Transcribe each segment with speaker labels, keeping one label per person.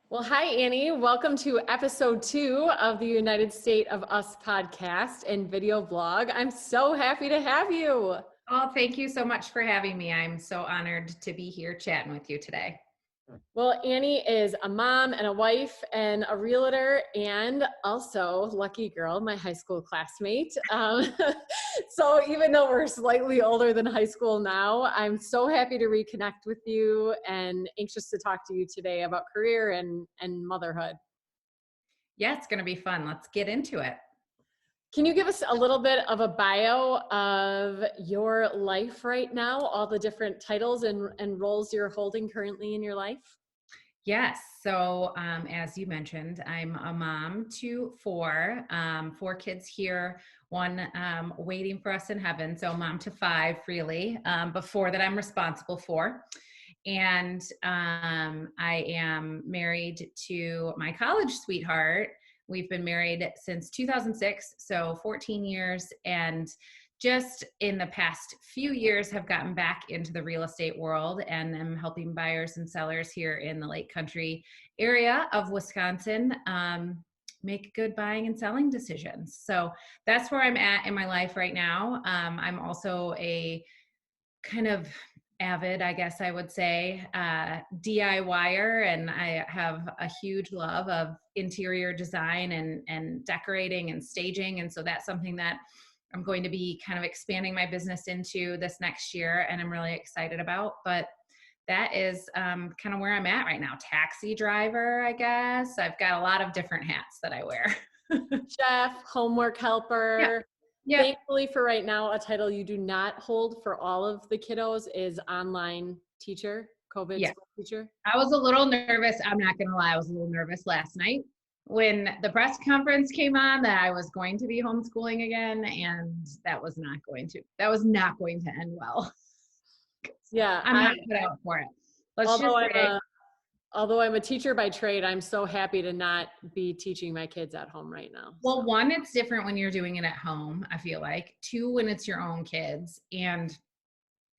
Speaker 1: Well, hi, Annie. Welcome to episode 2 of the United State of Us podcast and video blog. I'm so happy to have you.
Speaker 2: Oh, thank you so much for having me. I'm so honored to be here chatting with you today.
Speaker 1: Well, Annie is a mom and a wife and a realtor, and also, lucky girl, my high school classmate. So even though we're slightly older than high school now, I'm so happy to reconnect with you and anxious to talk to you today about career and motherhood.
Speaker 2: Yeah, it's going to be fun. Let's get into it.
Speaker 1: Can you give us a little bit of a bio of your life right now, all the different titles and roles you're holding currently in your life?
Speaker 2: Yes. So, as you mentioned, I'm a mom to four kids here, one waiting for us in heaven. So, mom to five, really, before that I'm responsible for. And I am married to my college sweetheart. We've been married since 2006, so 14 years. And just in the past few years have gotten back into the real estate world and am helping buyers and sellers here in the Lake Country area of Wisconsin make good buying and selling decisions. So that's where I'm at in my life right now. I'm also a kind of avid, I guess I would say, DIYer, and I have a huge love of interior design and decorating and staging. And so that's something that I'm going to be kind of expanding my business into this next year, and I'm really excited about. But that is kind of where I'm at right now. Taxi driver, I guess. I've got a lot of different hats that I wear.
Speaker 1: Chef, homework
Speaker 2: Yeah.
Speaker 1: helper.
Speaker 2: Yep.
Speaker 1: Thankfully for right now, a title you do not hold for all of the kiddos is online teacher, COVID
Speaker 2: Yeah.
Speaker 1: school teacher.
Speaker 2: I was a little nervous. I'm not going to lie. I was a little nervous last night when the press conference came on that I was going to be homeschooling again. And that was not going to end well.
Speaker 1: Yeah,
Speaker 2: I'm not put out for it. Let's
Speaker 1: although
Speaker 2: just
Speaker 1: I'm
Speaker 2: say,
Speaker 1: a although I'm a teacher by trade, I'm so happy to not be teaching my kids at home right now.
Speaker 2: well, one, it's different when you're doing it at home, I feel like. Two, when it's your own kids. And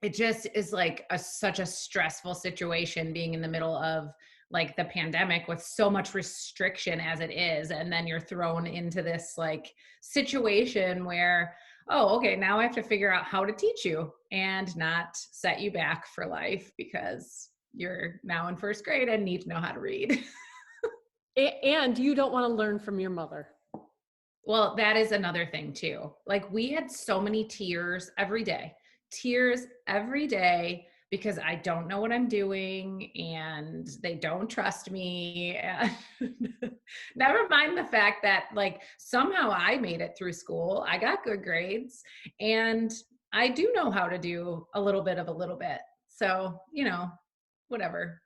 Speaker 2: it just is like such a stressful situation being in the middle of like the pandemic with so much restriction as it is, and then you're thrown into this like situation where, oh, okay, now I have to figure out how to teach you and not set you back for life because you're now in first grade and need to know how to read.
Speaker 1: And you don't want to learn from your mother.
Speaker 2: Well, that is another thing too. Like we had so many tears every day because I don't know what I'm doing and they don't trust me. And never mind the fact that like somehow I made it through school. I got good grades and I do know how to do a little bit of a little bit. So, whatever.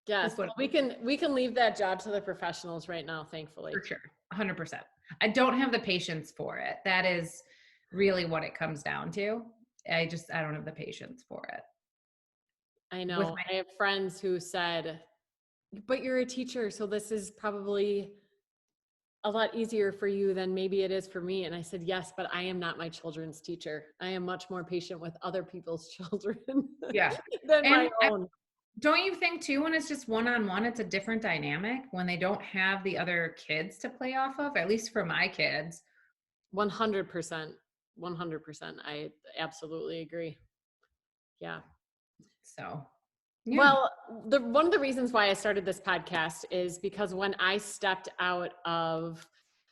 Speaker 1: Yes,
Speaker 2: Is what
Speaker 1: we can leave that job to the professionals right now, thankfully.
Speaker 2: For sure. 100%. I don't have the patience for it. That is really what it comes down to. I don't have the patience for it.
Speaker 1: I
Speaker 2: With
Speaker 1: know.
Speaker 2: my
Speaker 1: I have friends who said, but you're a teacher, so this is probably a lot easier for you than maybe it is for me. And I said, yes, but I am not my children's teacher. I am much more patient with other people's children
Speaker 2: Yeah.
Speaker 1: than my
Speaker 2: And
Speaker 1: own.
Speaker 2: don't you think too, when it's just one-on-one, it's a different dynamic when they don't have the other kids to play off of, at least for my kids.
Speaker 1: 100%. 100%. I absolutely agree. Yeah.
Speaker 2: So, yeah.
Speaker 1: Well, one of the reasons why I started this podcast is because when I stepped out of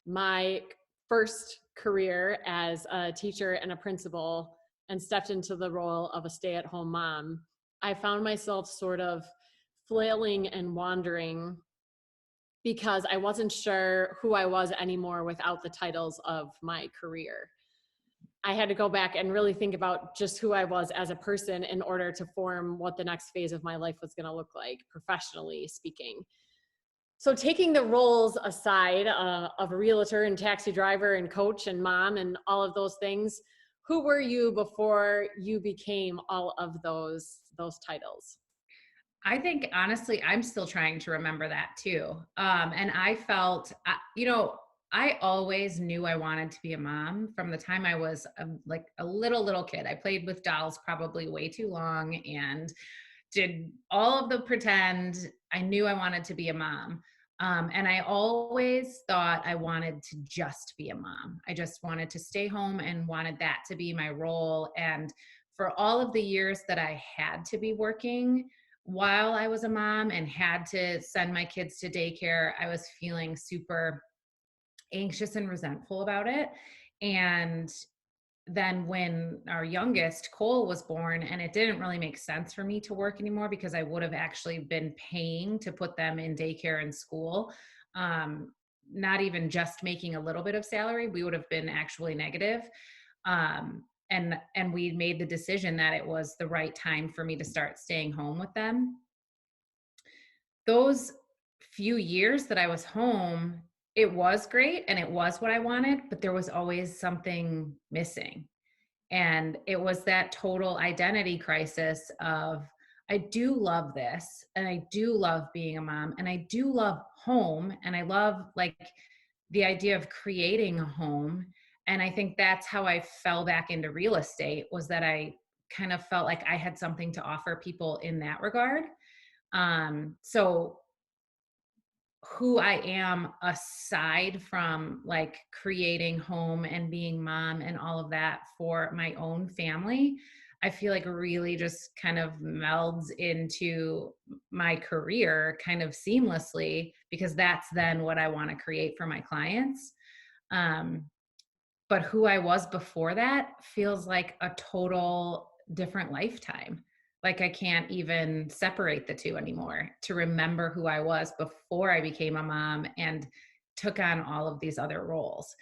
Speaker 1: my first career as a teacher and a principal and stepped into the role of a stay-at-home mom, I found myself sort of flailing and wandering because I wasn't sure who I was anymore without the titles of my career. I had to go back and really think about just who I was as a person in order to form what the next phase of my life was going to look like, professionally speaking. So taking the roles aside of a realtor and taxi driver and coach and mom and all of those things, who were you before you became all of those titles?
Speaker 2: I think honestly, I'm still trying to remember that too. And I felt, I always knew I wanted to be a mom from the time I was like a little kid. I played with dolls probably way too long and did all of the pretend I knew I wanted to be a mom. And I always thought I wanted to just be a mom. I just wanted to stay home and wanted that to be my role. And for all of the years that I had to be working while I was a mom and had to send my kids to daycare, I was feeling super anxious and resentful about it. And then when our youngest, Cole, was born, and it didn't really make sense for me to work anymore because I would have actually been paying to put them in daycare and school. Um, Not even just making a little bit of salary, we would have been actually negative. And we made the decision that it was the right time for me to start staying home with them. Those few years that I was home, it was great and it was what I wanted, but there was always something missing. And it was that total identity crisis of, I do love this and I do love being a mom and I do love home and I love like the idea of creating a home. And I think that's how I fell back into real estate, was that I kind of felt like I had something to offer people in that regard. So who I am aside from like creating home and being mom and all of that for my own family, I feel like really just kind of melds into my career kind of seamlessly, because that's then what I want to create for my clients. Um, but who I was before that feels like a total different lifetime. Like I can't even separate the two anymore to remember who I was before I became a mom and took on all of these other roles.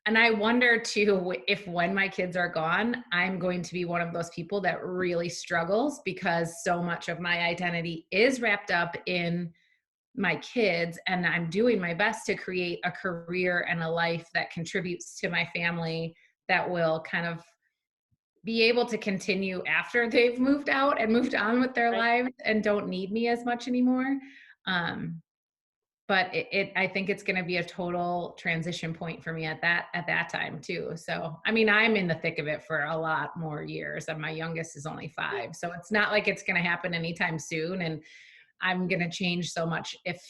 Speaker 2: And I wonder too, if when my kids are gone, I'm going to be one of those people that really struggles, because so much of my identity is wrapped up in my kids, and I'm doing my best to create a career and a life that contributes to my family, that will kind of be able to continue after they've moved out and moved on with their
Speaker 1: Right.
Speaker 2: lives and don't need me as much anymore. Um, but I think it's going to be a total transition point for me at that time too. So, I mean, I'm in the thick of it for a lot more years, and my youngest is only 5. So it's not like it's going to happen anytime soon. And I'm going to change so much if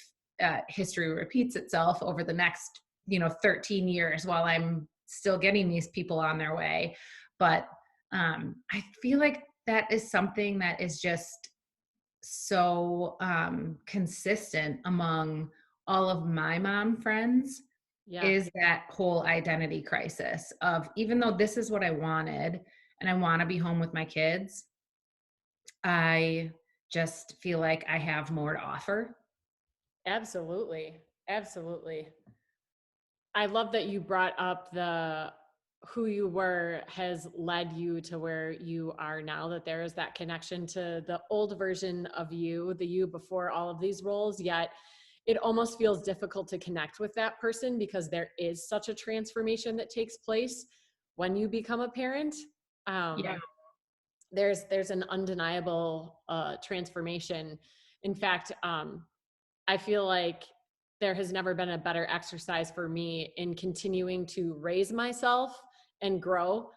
Speaker 2: history repeats itself over the next, 13 years while I'm still getting these people on their way. But I feel like that is something that is just so consistent among all of my mom friends,
Speaker 1: Yeah.
Speaker 2: is that whole identity crisis of, even though this is what I wanted and I want to be home with my kids, I just feel like I have more to offer.
Speaker 1: Absolutely. Absolutely. I love that you brought up the who you were has led you to where you are now, that there is that connection to the old version of you, the you before all of these roles, yet it almost feels difficult to connect with that person because there is such a transformation that takes place when you become a parent.
Speaker 2: Yeah.
Speaker 1: Um, there's an undeniable transformation. In fact, I feel like there has never been a better exercise for me in continuing to raise myself and grow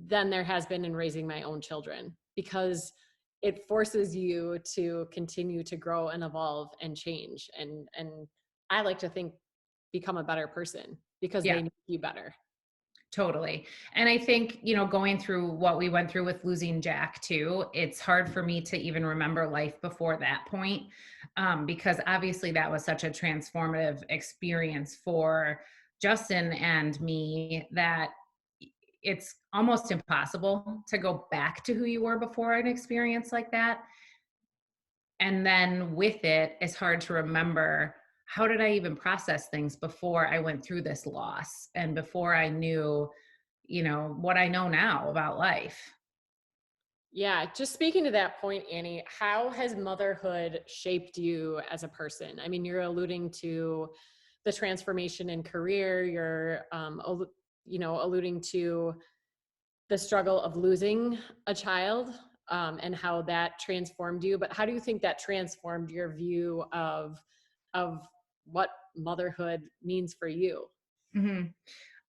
Speaker 1: than there has been in raising my own children, because it forces you to continue to grow and evolve and change, and I like to think become a better person because
Speaker 2: Yeah.
Speaker 1: they make you better.
Speaker 2: Totally. And I think, going through what we went through with losing Jack too, it's hard for me to even remember life before that point, because obviously that was such a transformative experience for Justin and me, that it's almost impossible to go back to who you were before an experience like that. And then with it, it's hard to remember, how did I even process things before I went through this loss and before I knew, what I know now about life.
Speaker 1: Yeah, just speaking to that point, Annie, how has motherhood shaped you as a person? I mean, you're alluding to the transformation in career, you're alluding to the struggle of losing a child, and how that transformed you. But how do you think that transformed your view of what motherhood means for you?
Speaker 2: hmm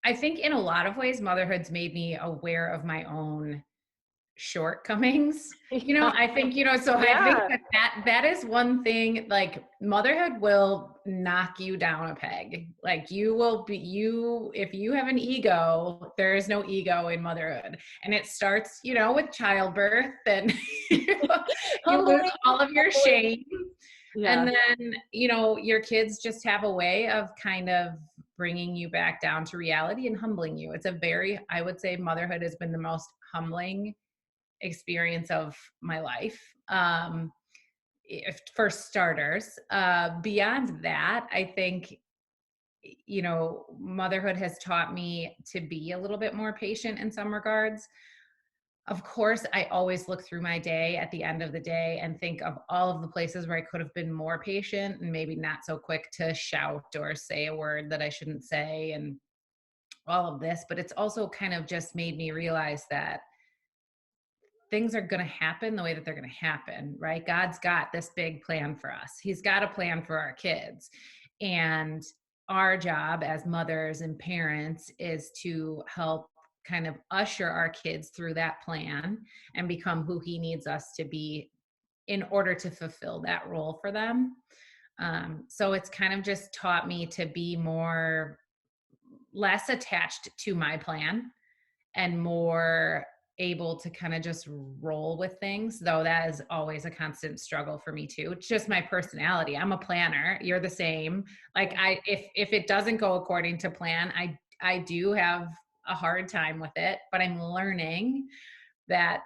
Speaker 2: I think in a lot of ways, motherhood's made me aware of my own shortcomings.
Speaker 1: Yeah.
Speaker 2: I think, so I think
Speaker 1: Yeah.
Speaker 2: That is one thing, like motherhood will knock you down a peg. Like if you have an ego, there is no ego in motherhood. And it starts, with childbirth and you lose
Speaker 1: Humbling,
Speaker 2: all of your
Speaker 1: humbling.
Speaker 2: shame. And
Speaker 1: Yeah.
Speaker 2: then, your kids just have a way of kind of bringing you back down to reality and humbling you. I would say motherhood has been the most humbling experience of my life. If for starters, beyond that, I think, motherhood has taught me to be a little bit more patient in some regards. Of course, I always look through my day at the end of the day and think of all of the places where I could have been more patient and maybe not so quick to shout or say a word that I shouldn't say and all of this. But it's also kind of just made me realize that things are going to happen the way that they're going to happen, right? God's got this big plan for us. He's got a plan for our kids. And our job as mothers and parents is to help kind of usher our kids through that plan and become who he needs us to be in order to fulfill that role for them. So it's kind of just taught me to be less attached to my plan and more able to kind of just roll with things, though that is always a constant struggle for me too. It's just my personality. I'm a planner. You're the same. Like if it doesn't go according to plan, I do have a hard time with it, but I'm learning that,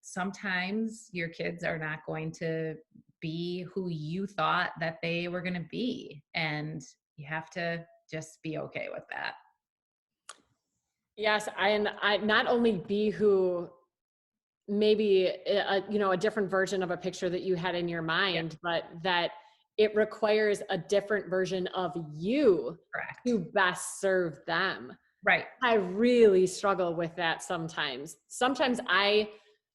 Speaker 2: sometimes your kids are not going to be who you thought that they were going to be, and you have to just be okay with that.
Speaker 1: Yes, and I not only be who maybe a different version of a picture that you had in your
Speaker 2: Yeah,
Speaker 1: mind, but that it requires a different version of you
Speaker 2: correct.
Speaker 1: to best serve them.
Speaker 2: Right.
Speaker 1: I really struggle with that sometimes. Sometimes I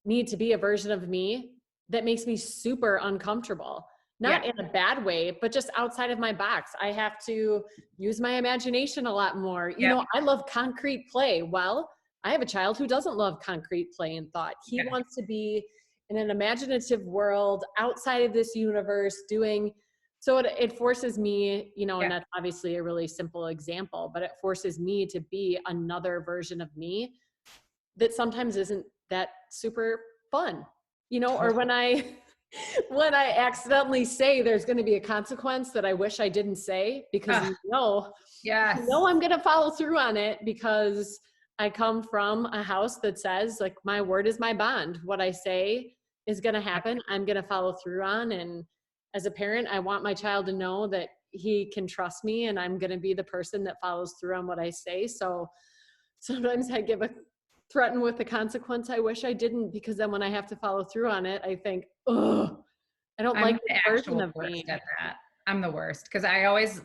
Speaker 1: need to be a version of me that makes me super uncomfortable.
Speaker 2: Yeah.
Speaker 1: Not in a bad way, but just outside of my box. I have to use my imagination a lot more.
Speaker 2: Yeah.
Speaker 1: I love concrete play. Well, I have a child who doesn't love concrete play and thought. He
Speaker 2: Yeah.
Speaker 1: wants to be in an imaginative world outside of this universe doing so it forces me, and
Speaker 2: Yeah.
Speaker 1: that's obviously a really simple example, but it forces me to be another version of me that sometimes isn't that super fun, or
Speaker 2: Totally.
Speaker 1: when I when I accidentally say there's going to be a consequence that I wish I didn't say because
Speaker 2: Ah,
Speaker 1: I'm
Speaker 2: yes.
Speaker 1: going to follow through on it because I come from a house that says like my word is my bond. What I say is going to
Speaker 2: Yep.
Speaker 1: happen. I'm going to follow through on. And as a parent, I want my child to know that he can trust me and I'm going to be the person that follows through on what I say. So sometimes I give a threaten with the consequence I wish I didn't because then when I have to follow through on it, I think, oh, I don't
Speaker 2: I'm
Speaker 1: like
Speaker 2: the
Speaker 1: this version
Speaker 2: actual
Speaker 1: of
Speaker 2: worst
Speaker 1: me.
Speaker 2: at that. I'm the worst because I always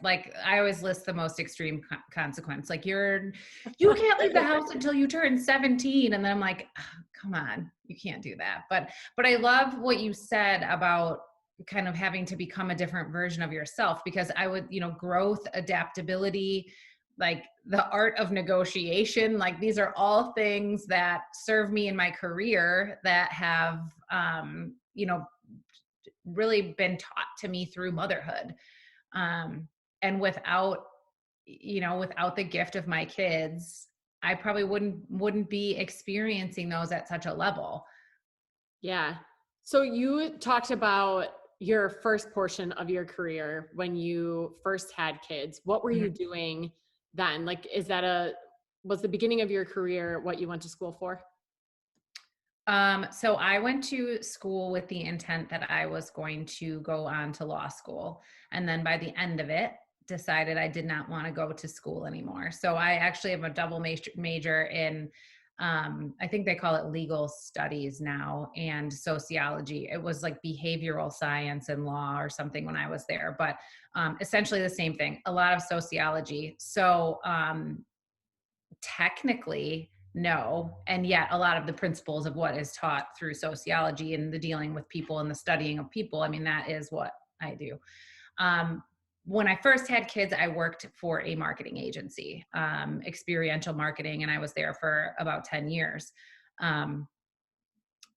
Speaker 2: list the most extreme consequence. Like you can't leave the house until you turn 17, and then I'm like, "Ah, come on, you can't do that." But I love what you said about kind of having to become a different version of yourself, because I would, growth, adaptability, like the art of negotiation, like these are all things that serve me in my career that have, really been taught to me through motherhood. And without the gift of my kids, I probably wouldn't be experiencing those at such a level.
Speaker 1: Yeah. So you talked about your first portion of your career when you first had kids. What were you
Speaker 2: Mhm.
Speaker 1: doing then? Like, was the beginning of your career what you went to school for?
Speaker 2: So I went to school with the intent that I was going to go on to law school. And then by the end of it, decided I did not want to go to school anymore. So I actually have a double major in, I think they call it legal studies now, and sociology. It was like behavioral science and law or something when I was there, but essentially the same thing, a lot of sociology. So technically, no. And yet, a lot of the principles of what is taught through sociology and the dealing with people and the studying of people, I mean, that is what I do. Um, when I first had kids, I worked for a marketing agency, experiential marketing, and I was there for about 10 years. Um,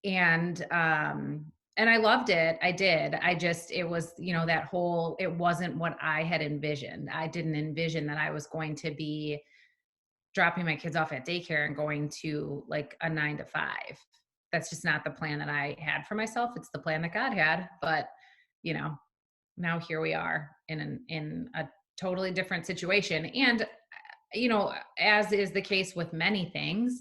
Speaker 2: and And I loved it. I did. It was, it wasn't what I had envisioned. I didn't envision that I was going to be dropping my kids off at daycare and going to like a 9 to 5. That's just not the plan that I had for myself. It's the plan that God had. But, you know, now here we are in a totally different situation. And, as is the case with many things,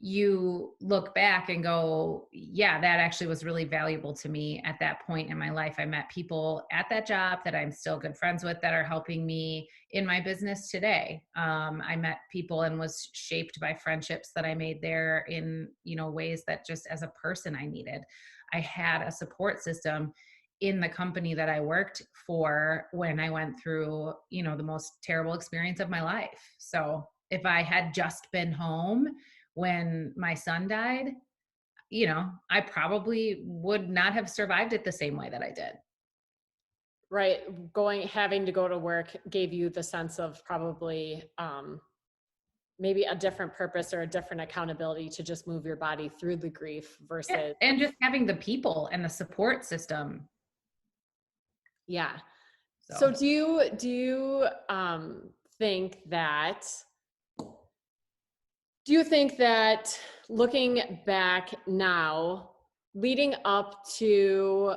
Speaker 2: you look back and go, yeah, that actually was really valuable to me at that point in my life. I met people at that job that I'm still good friends with that are helping me in my business today. I met people and was shaped by friendships that I made there in, ways that just as a person I needed. I had a support system in the company that I worked for when I went through, the most terrible experience of my life. So if I had just been home when my son died, I probably would not have survived it the same way that I did.
Speaker 1: Right. Having to go to work gave you the sense of probably maybe a different purpose or a different accountability to just move your body through the grief
Speaker 2: Yeah.
Speaker 1: versus,
Speaker 2: And just having the people and the support system.
Speaker 1: yeah. So
Speaker 2: So
Speaker 1: think that do you think that looking back now, leading up to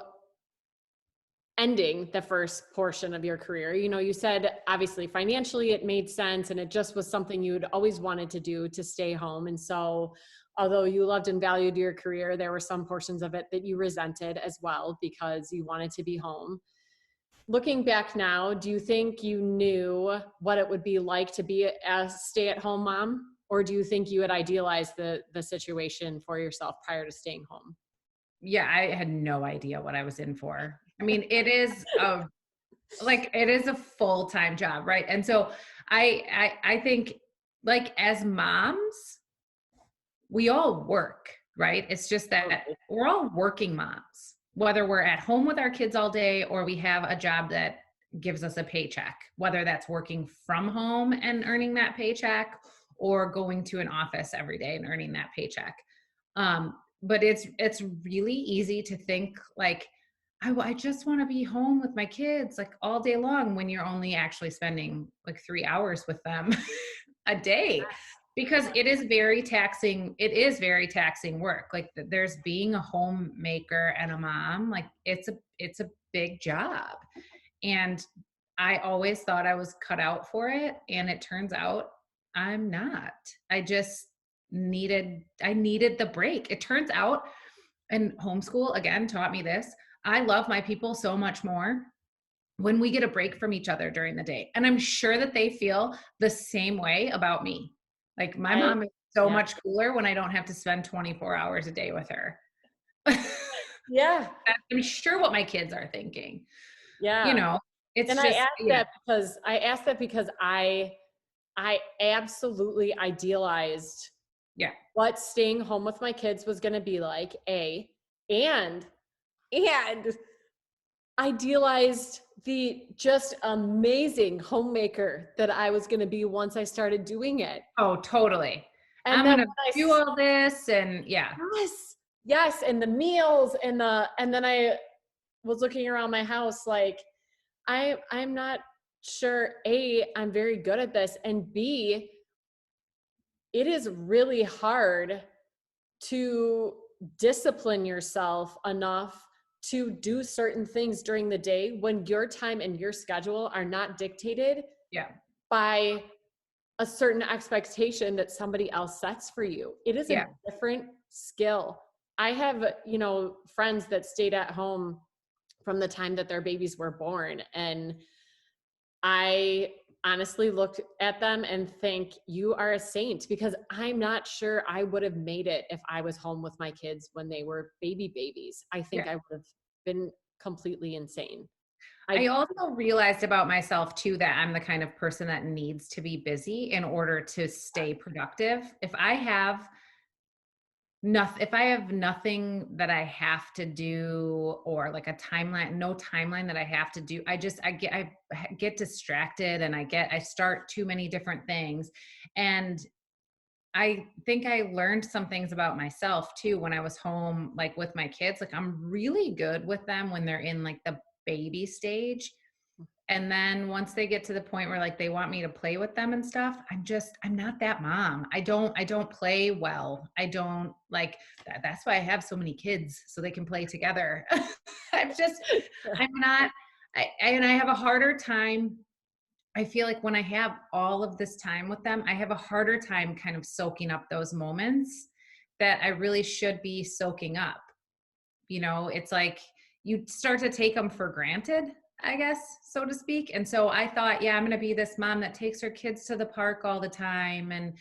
Speaker 1: ending the first portion of your career, you said obviously financially it made sense and it just was something you'd always wanted to do, to stay home. And so although you loved and valued your career, there were some portions of it that you resented as well because you wanted to be home. Looking back now, do you think you knew what it would be like to be a stay-at-home mom? Or do you think you had idealized the situation for yourself prior to staying home?
Speaker 2: yeah, I had no idea what I was in for. I mean, it is a full-time job, right? And so I think, like, as moms, we all work, right? It's just that
Speaker 1: Totally.
Speaker 2: we're all working moms, whether we're at home with our kids all day or we have a job that gives us a paycheck, whether that's working from home and earning that paycheck or going to an office every day and earning that paycheck. But it's really easy to think like, I just want to be home with my kids like all day long when you're only actually spending like 3 hours with them a day, because it is very taxing. It is very taxing work. Like there's being a homemaker and a mom, like it's a big job. And I always thought I was cut out for it. And it turns out I'm not. I needed the break. It turns out, and homeschool again taught me this. I love my people so much more when we get a break from each other during the day. And I'm sure that they feel the same way about me. Like my
Speaker 1: I,
Speaker 2: mom is so
Speaker 1: yeah.
Speaker 2: much cooler when I don't have to spend 24 hours a day with her.
Speaker 1: Yeah.
Speaker 2: I'm sure what my kids are thinking. You
Speaker 1: Yeah.
Speaker 2: know, it's
Speaker 1: And
Speaker 2: just,
Speaker 1: I asked that because I absolutely idealized
Speaker 2: yeah,
Speaker 1: what staying home with my kids was going to be like, and and idealized the just amazing homemaker that I was going to be once I started doing it.
Speaker 2: oh, totally.
Speaker 1: And
Speaker 2: I'm
Speaker 1: then
Speaker 2: going to do all this. And yeah,
Speaker 1: yes, yes, and the meals and then I was looking around my house like I'm not sure I'm very good at this, and B, it is really hard to discipline yourself enough to do certain things during the day when your time and your schedule are not dictated
Speaker 2: yeah,
Speaker 1: by a certain expectation that somebody else sets for you. It is a
Speaker 2: yeah,
Speaker 1: different skill. I have, friends that stayed at home from the time that their babies were born, and I honestly look at them and think, you are a saint, because I'm not sure I would have made it if I was home with my kids when they were babies. I think
Speaker 2: yeah.
Speaker 1: I would have been completely insane.
Speaker 2: I
Speaker 1: I
Speaker 2: also realized about myself too that I'm the kind of person that needs to be busy in order to stay productive. If I have nothing that I have to do, or like a timeline, no timeline that I have to do, I get distracted and I start too many different things. And I think I learned some things about myself too when I was home, like with my kids. Like I'm really good with them when they're in like the baby stage. And then once they get to the point where like they want me to play with them and stuff, I'm not that mom. I don't play well. I don't like that's why I have so many kids so they can play together. I'm just, I'm not, and I have a harder time. I feel like when I have all of this time with them, I have a harder time kind of soaking up those moments that I really should be soaking up. It's like you start to take them for granted, I guess, so to speak. And so I thought, yeah, I'm going to be this mom that takes her kids to the park all the time. And,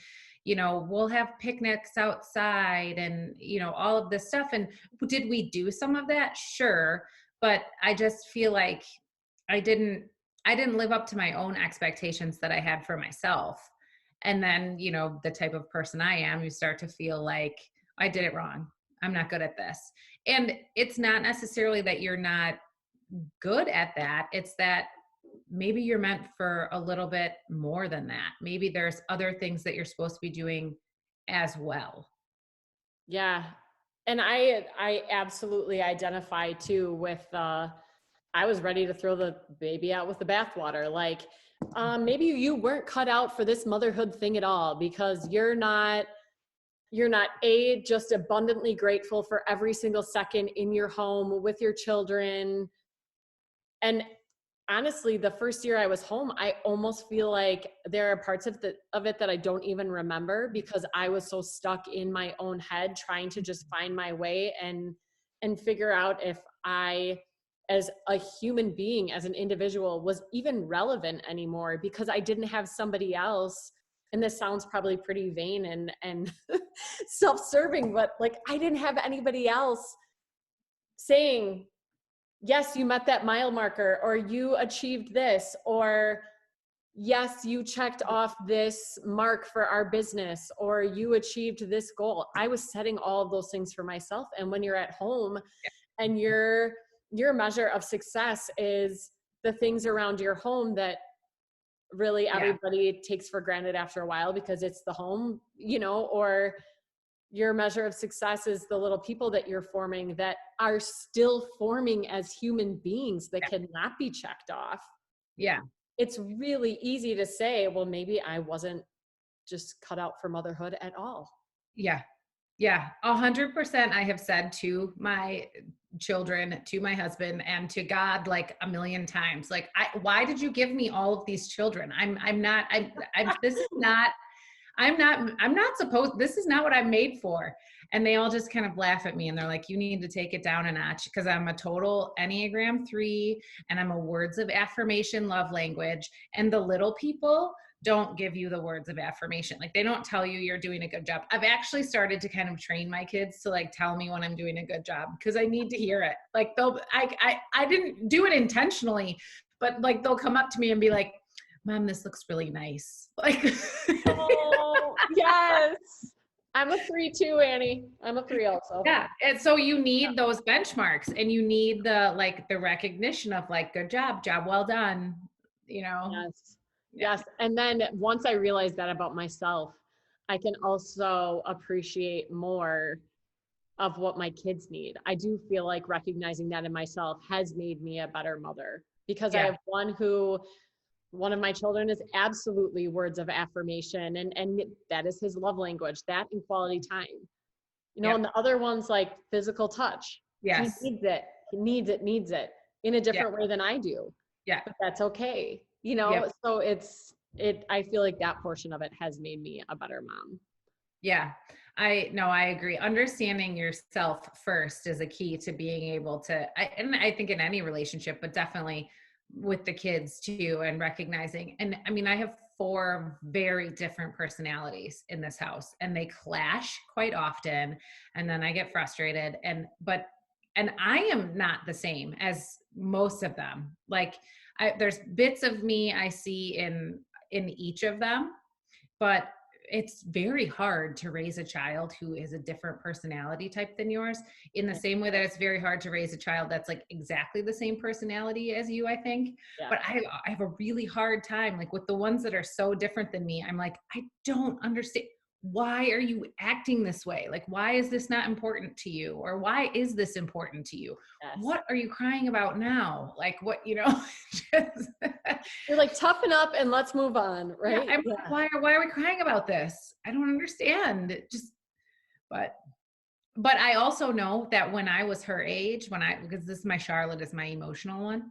Speaker 2: we'll have picnics outside and, all of this stuff. And did we do some of that? Sure. But I just feel like I didn't, I didn't live up to my own expectations that I had for myself. And then, the type of person I am, you start to feel like I did it wrong. I'm not good at this. And it's not necessarily that you're not good at that. It's that maybe you're meant for a little bit more than that. Maybe there's other things that you're supposed to be doing as well.
Speaker 1: Yeah. And I absolutely identify too with I was ready to throw the baby out with the bathwater. Like, maybe you weren't cut out for this motherhood thing at all because you're not just abundantly grateful for every single second in your home with your children. And honestly, the first year I was home, I almost feel like there are parts of it that I don't even remember because I was so stuck in my own head trying to just find my way and figure out if I, as a human being, as an individual, was even relevant anymore because I didn't have somebody else. And this sounds probably pretty vain and self-serving, but like I didn't have anybody else saying, yes, you met that mile marker, or you achieved this, or yes, you checked off this mark for our business, or you achieved this goal. I was setting all of those things for myself. And when you're at home and your measure of success is the things around your home that really everybody takes for granted after a while because it's the home, or your measure of success is the little people that you're forming that are still forming as human beings that cannot be checked off.
Speaker 2: Yeah.
Speaker 1: It's really easy to say, well, maybe I wasn't just cut out for motherhood at all.
Speaker 2: Yeah. Yeah. 100%. I have said to my children, to my husband, and to God like a million times, like, why did you give me all of these children? This is not what I'm made for. And they all just kind of laugh at me and they're like, you need to take it down a notch because I'm a total Enneagram 3 and I'm a words of affirmation love language. And the little people don't give you the words of affirmation. Like they don't tell you you're doing a good job. I've actually started to kind of train my kids to like tell me when I'm doing a good job because I need to hear it. Like I didn't do it intentionally, but like they'll come up to me and be like, Mom, this looks really nice. Like,
Speaker 1: oh, yes. I'm a 3 too, Annie. I'm a 3 also.
Speaker 2: Yeah. And so you need those benchmarks and you need the recognition of like, good job well done,
Speaker 1: Yes.
Speaker 2: Yeah.
Speaker 1: Yes. And then once I realized that about myself, I can also appreciate more of what my kids need. I do feel like recognizing that in myself has made me a better mother because I
Speaker 2: Yeah.
Speaker 1: have one of my children is absolutely words of affirmation and that is his love language, that and quality time.
Speaker 2: Yep.
Speaker 1: And the other one's like physical touch.
Speaker 2: Yes.
Speaker 1: He needs it in a different way than I do.
Speaker 2: Yeah.
Speaker 1: But that's okay.
Speaker 2: Yep.
Speaker 1: So I feel like that portion of it has made me a better mom.
Speaker 2: Yeah. I agree. Understanding yourself first is a key to being able to, and I think in any relationship, but definitely with the kids too, and recognizing, and I mean, I have 4 very different personalities in this house and they clash quite often. And then I get frustrated and I am not the same as most of them. Like there's bits of me I see in each of them, but it's very hard to raise a child who is a different personality type than yours, in the same way that it's very hard to raise a child that's like exactly the same personality as you, I think.
Speaker 1: Yeah.
Speaker 2: But I have a really hard time, like with the ones that are so different than me. I'm like, I don't understand. why are you acting this way? Like, why is this not important to you? Or why is this important to you?
Speaker 1: Yes.
Speaker 2: What are you crying about now? Like, what, just,
Speaker 1: You're like, toughen up and let's move on,
Speaker 2: yeah,
Speaker 1: right?
Speaker 2: I'm like,
Speaker 1: Yeah.
Speaker 2: why are we crying about this? I don't understand. But but I also know that when I was her age, because this is my Charlotte is my emotional one.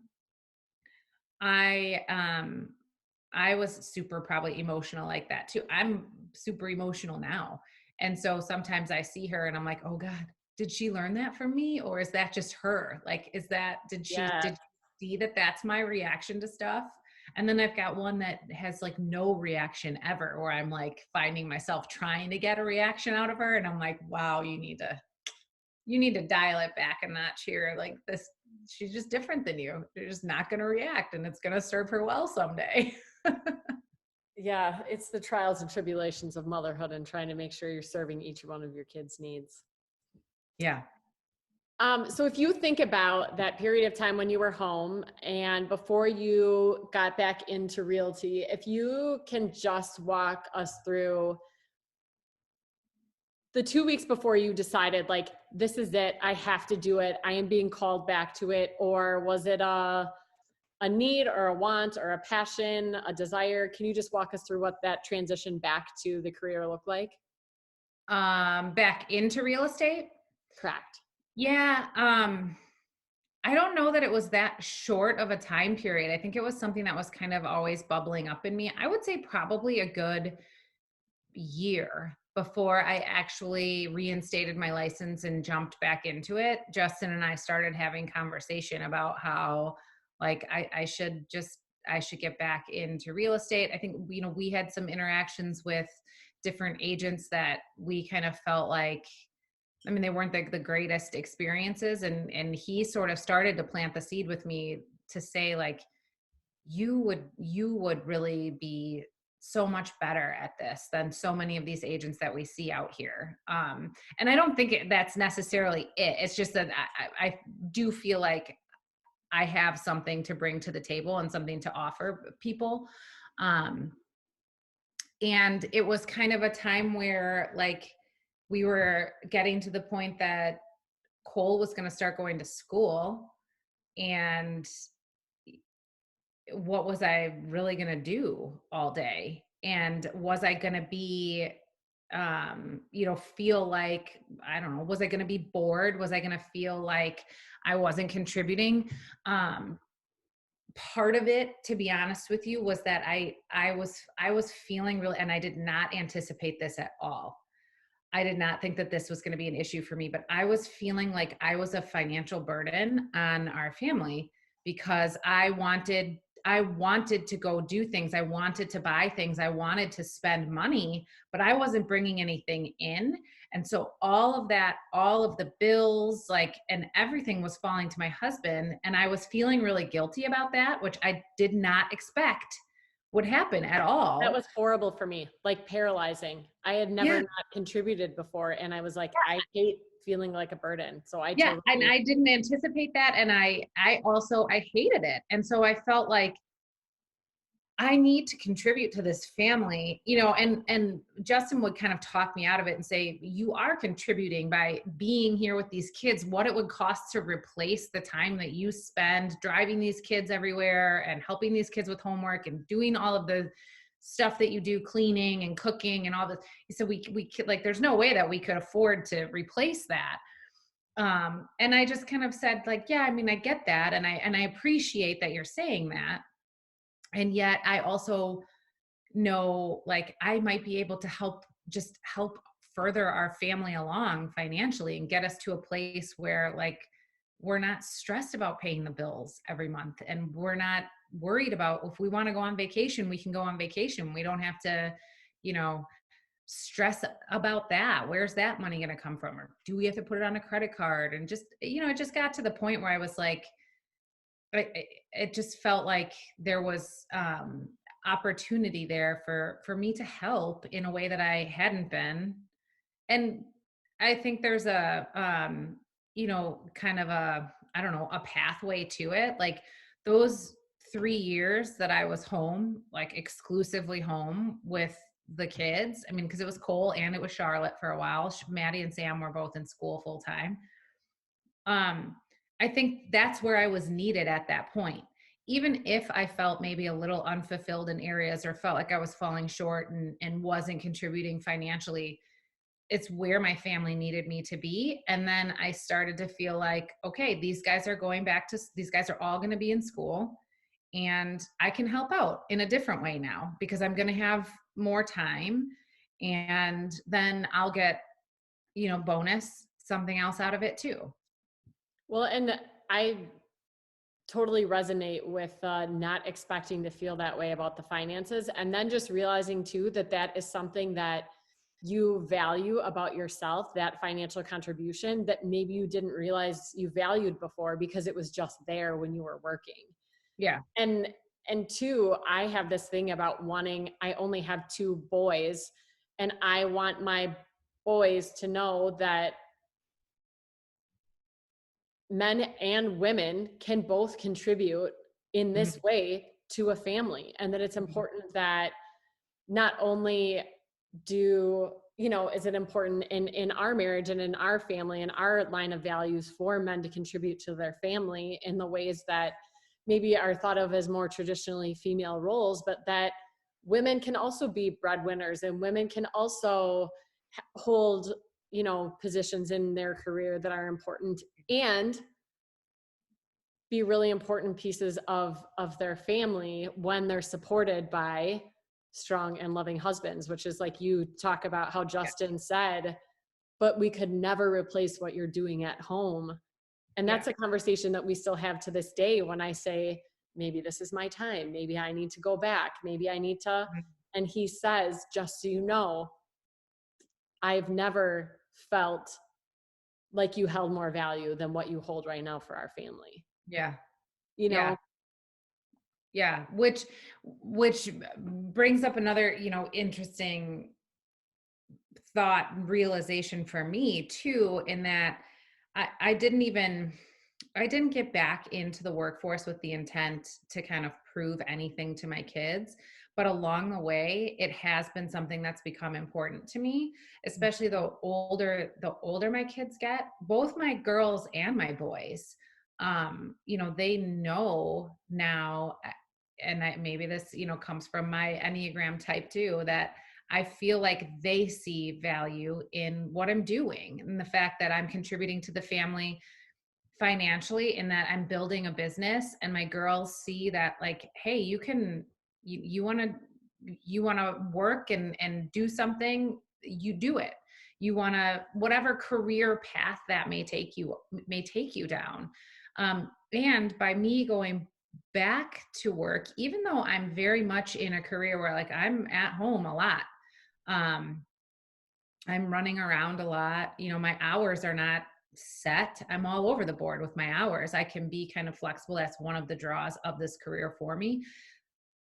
Speaker 2: I um I was super probably emotional like that too. I'm super emotional now. And so sometimes I see her and I'm like, "Oh God, did she learn that from me or is that just her? Like
Speaker 1: Yeah.
Speaker 2: did she see that that's my reaction to stuff?" And then I've got one that has like no reaction ever where I'm like finding myself trying to get a reaction out of her and I'm like, "Wow, you need to dial it back a notch here. Like this, she's just different than you. You're just not going to react and it's going to serve her well someday."
Speaker 1: Yeah. It's the trials and tribulations of motherhood and trying to make sure you're serving each one of your kids' needs.
Speaker 2: Yeah.
Speaker 1: So if you think about that period of time when you were home and before you got back into realty, if you can just walk us through the 2 weeks before you decided, like, this is it, I have to do it, I am being called back to it, or was it a need or a want or a passion, a desire? Can you just walk us through what that transition back to the career looked like?
Speaker 2: Back into real estate.
Speaker 1: Correct.
Speaker 2: Yeah. I don't know that it was that short of a time period. I think it was something that was kind of always bubbling up in me. I would say probably a good year before I actually reinstated my license and jumped back into it. Justin and I started having conversation about how like I should get back into real estate. I think we had some interactions with different agents that we kind of felt like, I mean, they weren't the greatest experiences, and he sort of started to plant the seed with me to say like, you would really be so much better at this than so many of these agents that we see out here. And I don't think that's necessarily it. It's just that I do feel like I have something to bring to the table and something to offer people. Um, and it was kind of a time where like we were getting to the point that Cole was going to start going to school, and what was I really going to do all day? And was I going to be, feel like, I don't know, was I going to be bored? Was I going to feel like I wasn't contributing? Um, Part of it, to be honest with you, was that I was feeling really, and I did not anticipate this at all. I did not think that this was going to be an issue for me, but I was feeling like I was a financial burden on our family because I wanted to go do things. I wanted to buy things. I wanted to spend money, but I wasn't bringing anything in. And so all of that, all of the bills, like, and everything was falling to my husband. And I was feeling really guilty about that, which I did not expect would happen at
Speaker 1: That
Speaker 2: all.
Speaker 1: was horrible for me, like paralyzing. I had never
Speaker 2: Yeah.
Speaker 1: not contributed before. And I was like, I hate feeling like a burden. So I
Speaker 2: Yeah, and
Speaker 1: totally,
Speaker 2: I didn't anticipate that, and I hated it, and so I felt like I need to contribute to this family, and Justin would kind of talk me out of it and say, "You are contributing by being here with these kids. What it would cost to replace the time that you spend driving these kids everywhere and helping these kids with homework and doing all of the stuff that you do, cleaning and cooking and all this." He said, "We like, there's no way that we could afford to replace that." And I just kind of said like, yeah, I mean, I get that. And I appreciate that you're saying that. And yet I also know like I might be able to help further our family along financially and get us to a place where like we're not stressed about paying the bills every month, and we're not worried about if we want to go on vacation, we can go on vacation. We don't have to, you know, stress about that. Where's that money going to come from? Or do we have to put it on a credit card? And just, it just got to the point where I was like, it just felt like there was opportunity there for me to help in a way that I hadn't been. And I think there's kind of I don't know, a pathway to it. Like those 3 years that I was home, like exclusively home with the kids. I mean, because it was Cole and it was Charlotte for a while. Maddie and Sam were both in school full time. I think that's where I was needed at that point. Even if I felt maybe a little unfulfilled in areas or felt like I was falling short and wasn't contributing financially, it's where my family needed me to be. And then I started to feel like, okay, these guys are all going to be in school and I can help out in a different way now because I'm going to have more time, and then I'll get, bonus something else out of it too.
Speaker 1: Well, and I totally resonate with not expecting to feel that way about the finances. And then just realizing too that that is something that you value about yourself, that financial contribution that maybe you didn't realize you valued before because it was just there when you were working.
Speaker 2: Yeah.
Speaker 1: And two, I have this thing about I only have two boys, and I want my boys to know that men and women can both contribute in this way to a family, and that it's important that not only is it important in our marriage and in our family and our line of values for men to contribute to their family in the ways that maybe are thought of as more traditionally female roles, but that women can also be breadwinners and women can also hold positions in their career that are important and be really important pieces of their family when they're supported by strong and loving husbands, which is like you talk about how Justin said, but we could never replace what you're doing at home. And that's a conversation that we still have to this day when I say, maybe this is my time, maybe I need to go back, maybe I need to, and he says, just so you know, I've never felt like you held more value than what you hold right now for our family.
Speaker 2: Yeah.
Speaker 1: You know?
Speaker 2: Yeah. Which brings up another, interesting thought and realization for me too, in that I didn't get back into the workforce with the intent to kind of prove anything to my kids. But along the way, it has been something that's become important to me, especially the older my kids get, both my girls and my boys. They know now, and maybe this, comes from my Enneagram type too, that I feel like they see value in what I'm doing and the fact that I'm contributing to the family financially, in that I'm building a business, and my girls see that, like, hey, you want to work and do something, you do it. You want to, whatever career path that may take you down. And by me going back to work, even though I'm very much in a career where like I'm at home a lot, I'm running around a lot, my hours are not set. I'm all over the board with my hours. I can be kind of flexible. That's one of the draws of this career for me.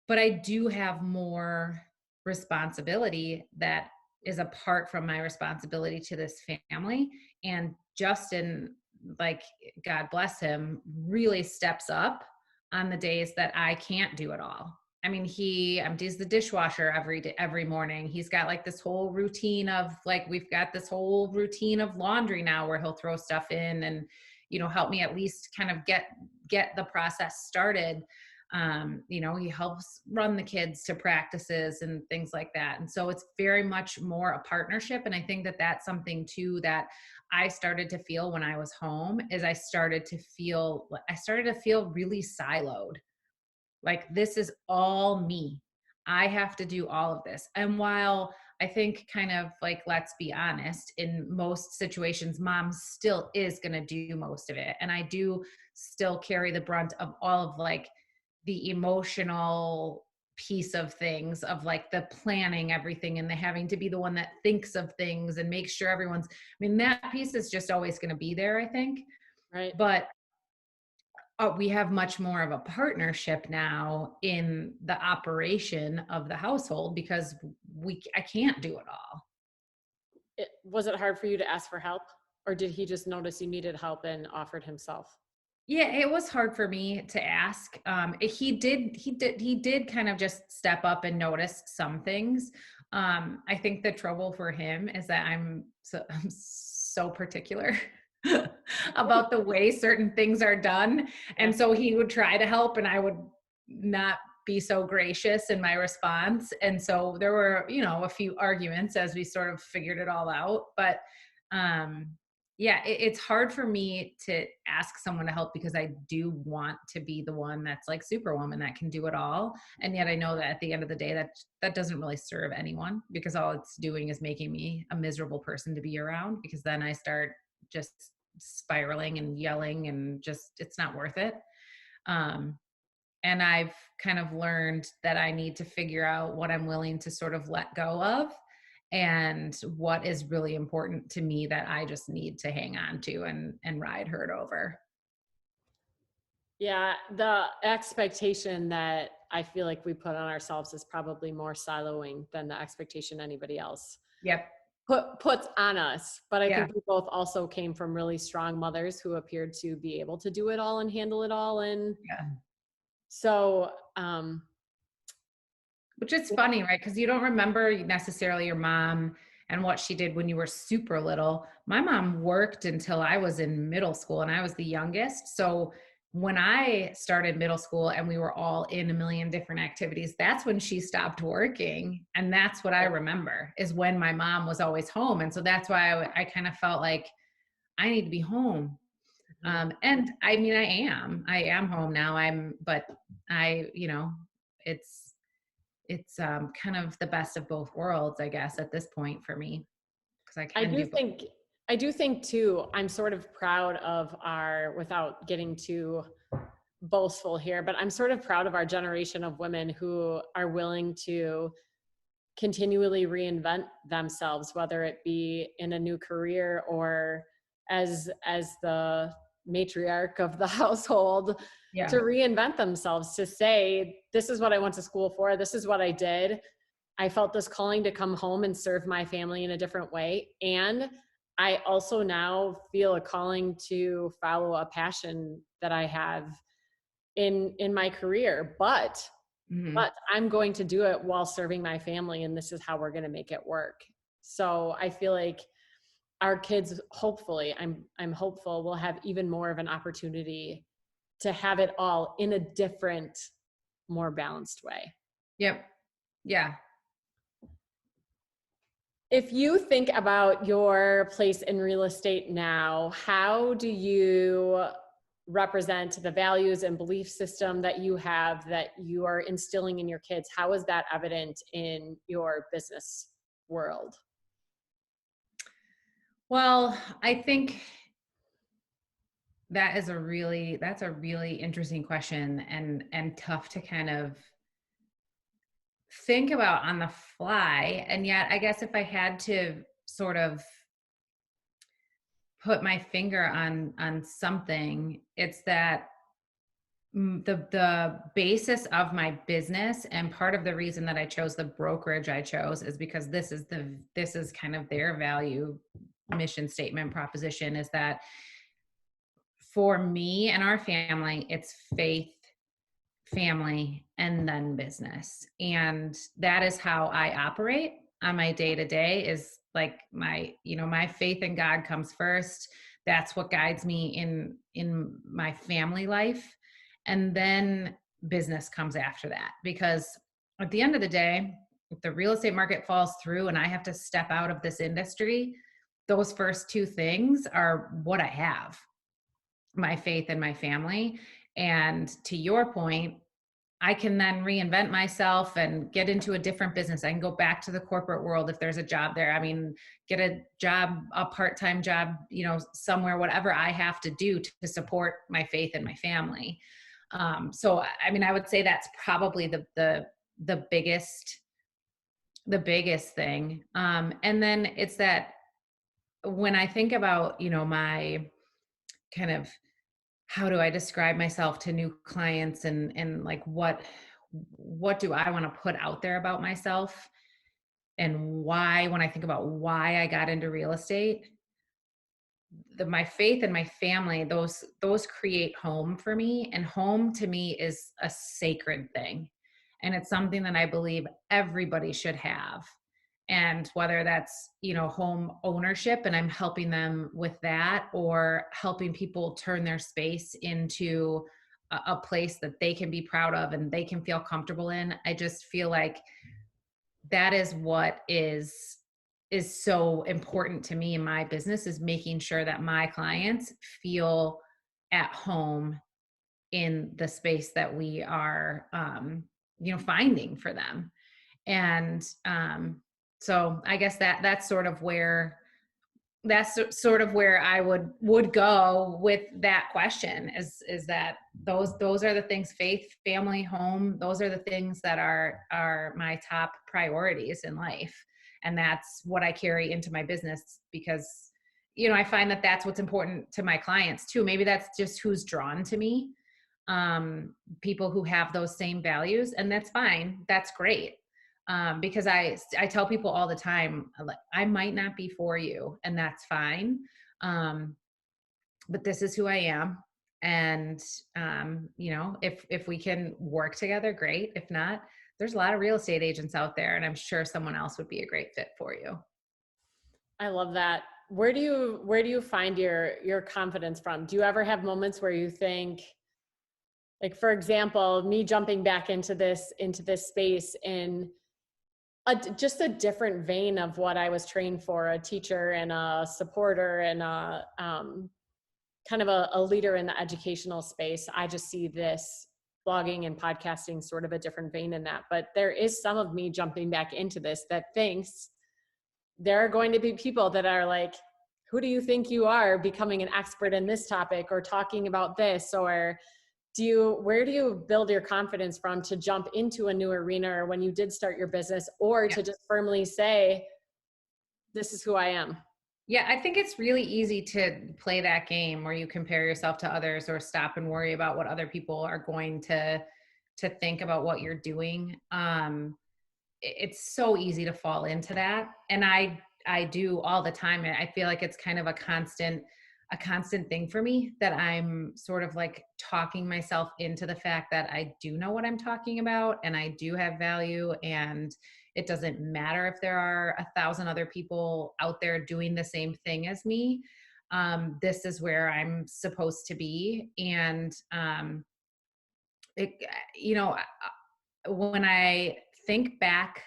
Speaker 2: But I do have more responsibility that is apart from my responsibility to this family. And Justin, like, God bless him, really steps up on the days that I can't do it all. I mean, he empties the dishwasher every morning. He's got like this whole routine of like, we've got this whole routine of laundry now where he'll throw stuff in and, help me at least kind of get the process started. He helps run the kids to practices and things like that. And so it's very much more a partnership. And I think that that's something too that I started to feel when I was home, is I started to feel really siloed. Like, this is all me. I have to do all of this. And while I think, kind of like, let's be honest, in most situations, mom still is going to do most of it. And I do still carry the brunt of all of like the emotional piece of things, of like the planning everything and the having to be the one that thinks of things and makes sure that piece is just always going to be there, I think.
Speaker 1: Right.
Speaker 2: But we have much more of a partnership now in the operation of the household because I can't do it all.
Speaker 1: Was it hard for you to ask for help, or did he just notice you needed help and offered himself?
Speaker 2: Yeah, it was hard for me to ask. He did kind of just step up and notice some things. I think the trouble for him is that I'm so particular about the way certain things are done.
Speaker 1: Yeah.
Speaker 2: And so he would try to help and I would not be so gracious in my response. And so there were, a few arguments as we sort of figured it all out. But um yeah, it's hard for me to ask someone to help because I do want to be the one that's like superwoman that can do it all. And yet I know that at the end of the day, that doesn't really serve anyone, because all it's doing is making me a miserable person to be around, because then I start just spiraling and yelling and just, it's not worth it. Um, and I've kind of learned that I need to figure out what I'm willing to sort of let go of and what is really important to me that I just need to hang on to and ride herd over.
Speaker 1: Yeah, the expectation that I feel like we put on ourselves is probably more siloing than the expectation anybody else
Speaker 2: Yep.
Speaker 1: puts on us. But I
Speaker 2: Yeah.
Speaker 1: think we both also came from really strong mothers who appeared to be able to do it all and handle it all. And
Speaker 2: Yeah.
Speaker 1: so,
Speaker 2: Which is funny, right? Because you don't remember necessarily your mom and what she did when you were super little. My mom worked until I was in middle school and I was the youngest. So when I started middle school and we were all in a million different activities, that's when she stopped working. And that's what I remember, is when my mom was always home. And so that's why I kind of felt like I need to be home. And I mean, I am home now. But I, it's kind of the best of both worlds, I guess, at this point for me, because I
Speaker 1: I
Speaker 2: can
Speaker 1: do
Speaker 2: do both.
Speaker 1: think, I do think too, I'm sort of proud of without getting too boastful here, but I'm sort of proud of our generation of women who are willing to continually reinvent themselves, whether it be in a new career or as the matriarch of the household, to
Speaker 2: Yeah.
Speaker 1: reinvent themselves, to say, this is what I went to school for, this is what I did. I felt this calling to come home and serve my family in a different way. And I also now feel a calling to follow a passion that I have in my career.
Speaker 2: Hmm.
Speaker 1: But I'm going to do it while serving my family, and this is how we're going to make it work. So I feel like our kids, hopefully, I'm hopeful, will have even more of an opportunity to have it all in a different, more balanced way.
Speaker 2: Yep. Yeah.
Speaker 1: If you think about your place in real estate now, how do you represent the values and belief system that you have, that you are instilling in your kids? How is that evident in your business world?
Speaker 2: Well, I think that's a really interesting question, and tough to kind of think about on the fly. And yet, I guess if I had to sort of put my finger on something, it's that the basis of my business, and part of the reason that I chose the brokerage I chose, is because this is kind of their value mission statement proposition, is that for me and our family, it's faith, family, and then business. And that is how I operate on my day to day, is like my faith in God comes first. That's what guides me in my family life. And then business comes after that, because at the end of the day, if the real estate market falls through and I have to step out of this industry, those first two things are what I have: my faith and my family. And to your point, I can then reinvent myself and get into a different business. I can go back to the corporate world if there's a job there. I mean, get a job, a part-time job, somewhere, whatever I have to do to support my faith and my family. So, I mean, I would say that's probably the biggest thing. And then it's that when I think about, my kind of, how do I describe myself to new clients, and like what do I want to put out there about myself, and why, when I think about why I got into real estate, my faith and my family, those create home for me. And home to me is a sacred thing. And it's something that I believe everybody should have. And whether that's, home ownership and I'm helping them with that, or helping people turn their space into a place that they can be proud of and they can feel comfortable in. I just feel like that is what is so important to me in my business, is making sure that my clients feel at home in the space that we are finding for them. And so I guess that's sort of where I would go with that question, is that those are the things: faith, family, home. Those are the things that are my top priorities in life. And that's what I carry into my business, because, I find that that's what's important to my clients too. Maybe that's just who's drawn to me. People who have those same values, and that's fine. That's great. Because I tell people all the time, like, I might not be for you, and that's fine. But this is who I am. And, if we can work together, great. If not, there's a lot of real estate agents out there, and I'm sure someone else would be a great fit for you.
Speaker 1: I love that. Where do you find your confidence from? Do you ever have moments where you think, like, for example, me jumping back into this space in just a different vein of what I was trained for, a teacher and a supporter and a kind of a leader in the educational space. I just see this blogging and podcasting sort of a different vein in that. But there is some of me jumping back into this that thinks there are going to be people that are like, who do you think you are, becoming an expert in this topic or talking about this? Or where do you build your confidence from to jump into a new arena, or when you did start your business, or to just firmly say, this is who I am?
Speaker 2: Yeah, I think it's really easy to play that game where you compare yourself to others, or stop and worry about what other people are going to think about what you're doing. It's so easy to fall into that. And I do all the time. I feel like it's kind of a constant thing for me, that I'm sort of like talking myself into the fact that I do know what I'm talking about, and I do have value, and it doesn't matter if there are 1,000 other people out there doing the same thing as me. This is where I'm supposed to be. And, it, you know, when I think back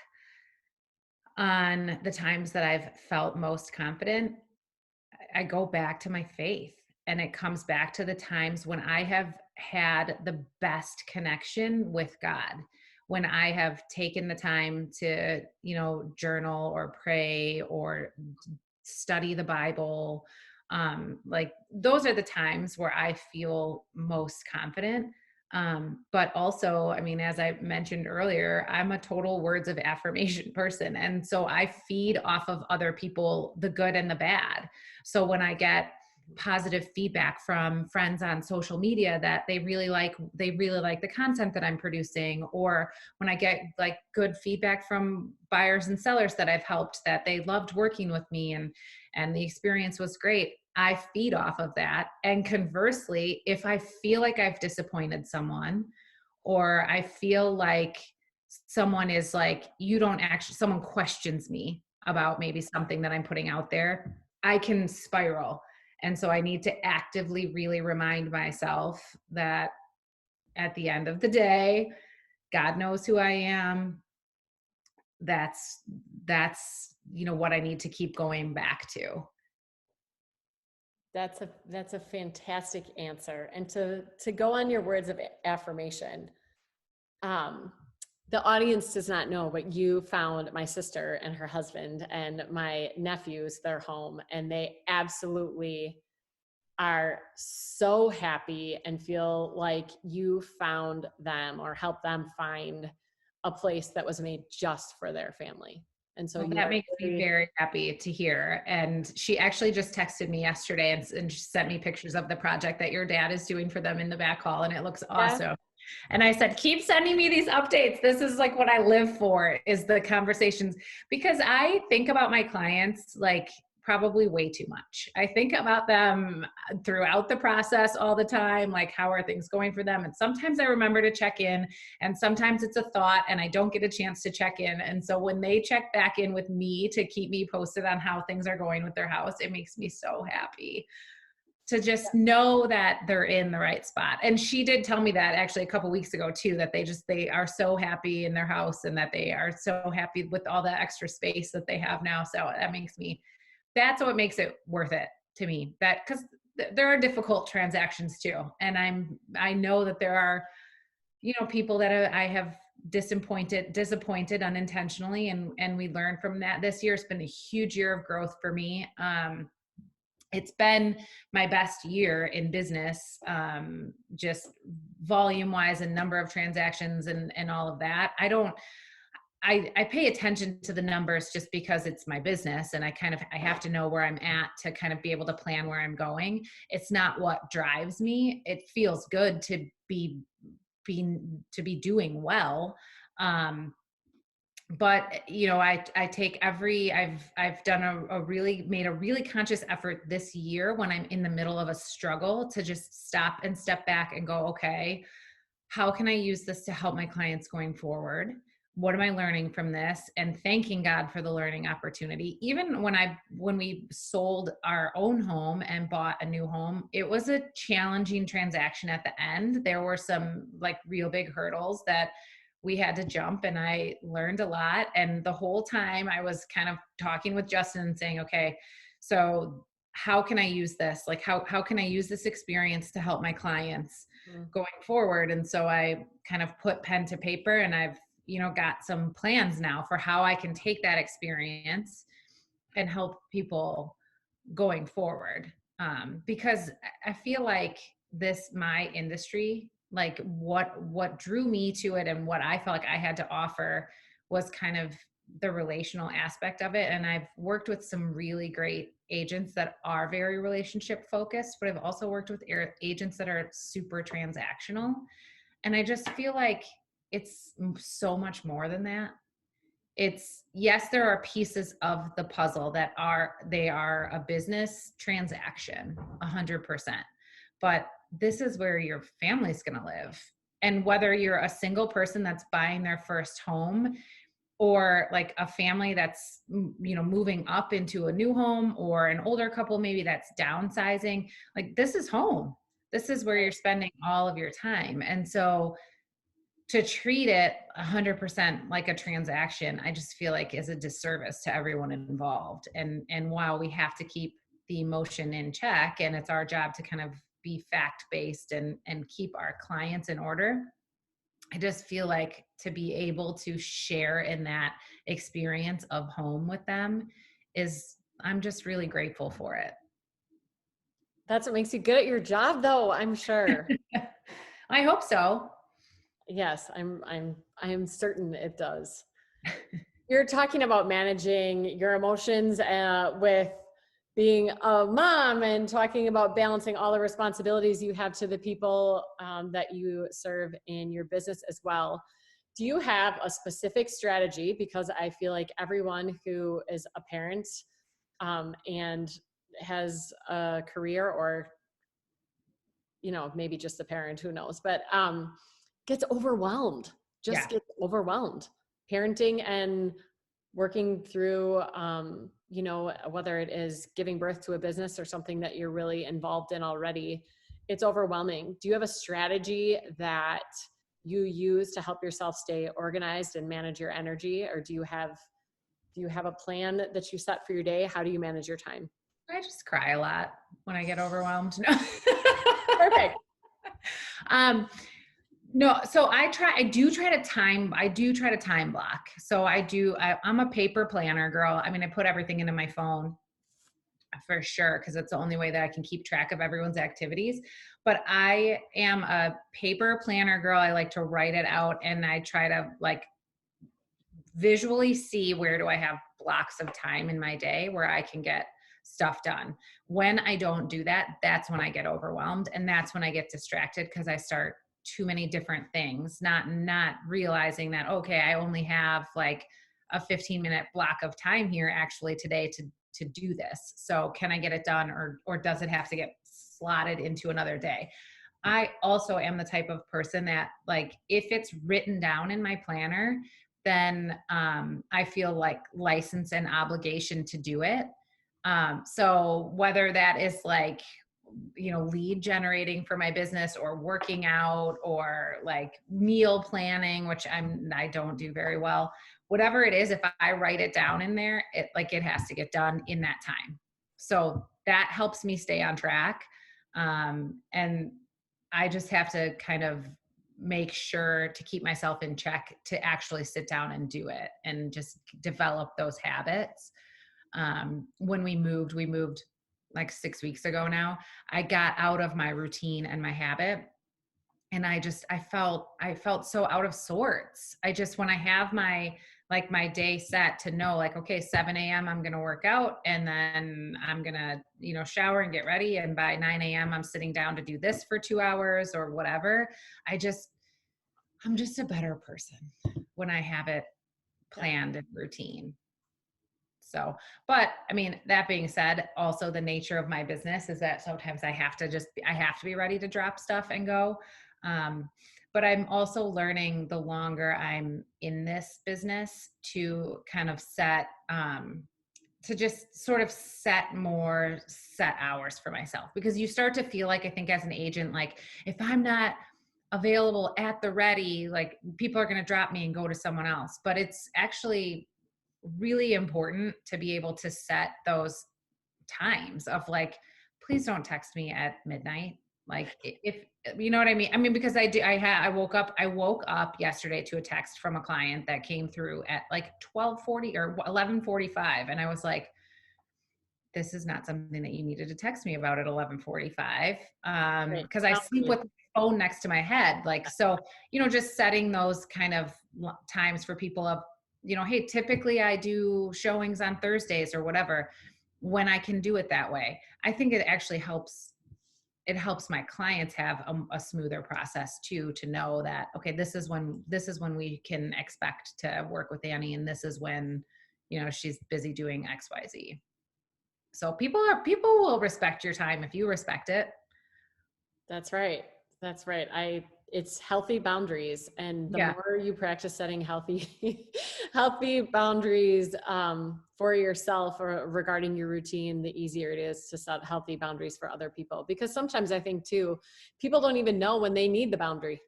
Speaker 2: on the times that I've felt most confident, I go back to my faith, and it comes back to the times when I have had the best connection with God, when I have taken the time to, journal or pray or study the Bible. Like, those are the times where I feel most confident. But also, I mean, as I mentioned earlier, I'm a total words of affirmation person. And so I feed off of other people, the good and the bad. So when I get positive feedback from friends on social media that they really like the content that I'm producing, or when I get like good feedback from buyers and sellers that I've helped, that they loved working with me and the experience was great, I feed off of that. And conversely, if I feel like I've disappointed someone, or I feel like someone is like, someone questions me about maybe something that I'm putting out there, I can spiral. And so I need to actively really remind myself that at the end of the day, God knows who I am. That's what I need to keep going back to.
Speaker 1: That's a fantastic answer. And to go on your words of affirmation, the audience does not know, but you found my sister and her husband and my nephews their home, and they absolutely are so happy and feel like you found them or helped them find a place that was made just for their family. And so
Speaker 2: that makes me very happy to hear. And she actually just texted me yesterday and she sent me pictures of the project that your dad is doing for them in the back hall, and it looks awesome. And I said, keep sending me these updates. This is like what I live for, is the conversations, because I think about my clients like probably way too much. I think about them throughout the process all the time, like how are things going for them? And sometimes I remember to check in, and sometimes it's a thought and I don't get a chance to check in. And so when they check back in with me to keep me posted on how things are going with their house, it makes me so happy to just know that they're in the right spot. And she did tell me that actually a couple weeks ago too, that they are so happy in their house and that they are so happy with all the extra space that they have now. So that's what makes it worth it to me, that because there are difficult transactions too. And I know that there are, people that I have disappointed unintentionally. And we learned from that. This year has been a huge year of growth for me. It's been my best year in business, just volume wise and number of transactions and all of that. I pay attention to the numbers just because it's my business and I have to know where I'm at to kind of be able to plan where I'm going. It's not what drives me. It feels good to be doing well. But I take I've done made a really conscious effort this year when I'm in the middle of a struggle to just stop and step back and go, okay, how can I use this to help my clients going forward? What am I learning from this? And thanking God for the learning opportunity. Even when we sold our own home and bought a new home, it was a challenging transaction at the end. There were some like real big hurdles that we had to jump, and I learned a lot. And the whole time I was kind of talking with Justin and saying, okay, so how can I use this? Like, how can I use this experience to help my clients going forward? And so I kind of put pen to paper, and I've, got some plans now for how I can take that experience and help people going forward. Because I feel like my industry, like what drew me to it and what I felt like I had to offer was kind of the relational aspect of it. And I've worked with some really great agents that are very relationship focused, but I've also worked with agents that are super transactional. And I just feel like it's so much more than that. It's, yes, there are pieces of the puzzle they are a business transaction, 100%. But this is where your family's going to live. And whether you're a single person that's buying their first home, or like a family that's, moving up into a new home, or an older couple maybe that's downsizing, like this is home. This is where you're spending all of your time. And so to treat it 100% like a transaction, I just feel like is a disservice to everyone involved. And while we have to keep the emotion in check, and it's our job to kind of be fact-based and keep our clients in order, I just feel like to be able to share in that experience of home with them I'm just really grateful for it.
Speaker 1: That's what makes you good at your job, though, I'm sure.
Speaker 2: I hope so.
Speaker 1: Yes, I am certain it does. You're talking about managing your emotions with being a mom, and talking about balancing all the responsibilities you have to the people that you serve in your business as well. Do you have a specific strategy? Because I feel like everyone who is a parent and has a career, or maybe just a parent, who knows, but gets overwhelmed, gets overwhelmed parenting and working through, whether it is giving birth to a business or something that you're really involved in already. It's overwhelming. Do you have a strategy that you use to help yourself stay organized and manage your energy? Or do you have a plan that you set for your day? How do you manage your time?
Speaker 2: I just cry a lot when I get overwhelmed. No.
Speaker 1: Perfect.
Speaker 2: No, so I do try to time block. So I'm a paper planner girl. I mean, I put everything into my phone for sure, because it's the only way that I can keep track of everyone's activities. But I am a paper planner girl. I like to write it out, and I try to like visually see where do I have blocks of time in my day where I can get stuff done. When I don't do that, that's when I get overwhelmed, and that's when I get distracted, because I start too many different things, not realizing that, okay, I only have like a 15-minute block of time here actually today to do this. So can I get it done, or does it have to get slotted into another day? I also am the type of person that, like, if it's written down in my planner, then I feel like license and obligation to do it. So whether that is like, lead generating for my business, or working out, or like meal planning, which I don't do very well. Whatever it is, if I write it down in there, it has to get done in that time. So that helps me stay on track. And I just have to kind of make sure to keep myself in check to actually sit down and do it and just develop those habits. When we moved like 6 weeks ago now. I got out of my routine and my habit. And I felt so out of sorts. When I have my day set to know, like, okay, 7 a.m. I'm going to work out, and then I'm going to, shower and get ready. And by 9 a.m. I'm sitting down to do this for 2 hours or whatever. I'm just a better person when I have it planned and routine. So, but I mean, that being said, also the nature of my business is that sometimes I have to be ready to drop stuff and go. But I'm also learning, the longer I'm in this business, to kind of to just sort of set more set hours for myself, because you start to feel like, I think as an agent, like, if I'm not available at the ready, like, people are going to drop me and go to someone else. But it's actually really important to be able to set those times of, like, please don't text me at midnight. Like, if you know what I mean? I mean, because I woke up yesterday to a text from a client that came through at like 12:40 or 11:45. And I was like, this is not something that you needed to text me about at 11:45.
Speaker 1: Right.
Speaker 2: Cause I sleep with the phone next to my head. Like, so, just setting those kind of times for people of, hey, typically I do showings on Thursdays or whatever, when I can do it that way. I think it actually helps. It helps my clients have a smoother process too, to know that, okay, this is when we can expect to work with Annie. And this is when, she's busy doing XYZ. So people will respect your time if you respect it.
Speaker 1: That's right. That's right. It's healthy boundaries. And the
Speaker 2: Yeah.
Speaker 1: more you practice setting healthy, healthy boundaries for yourself or regarding your routine, the easier it is to set healthy boundaries for other people. Because sometimes I think too, people don't even know when they need the boundary.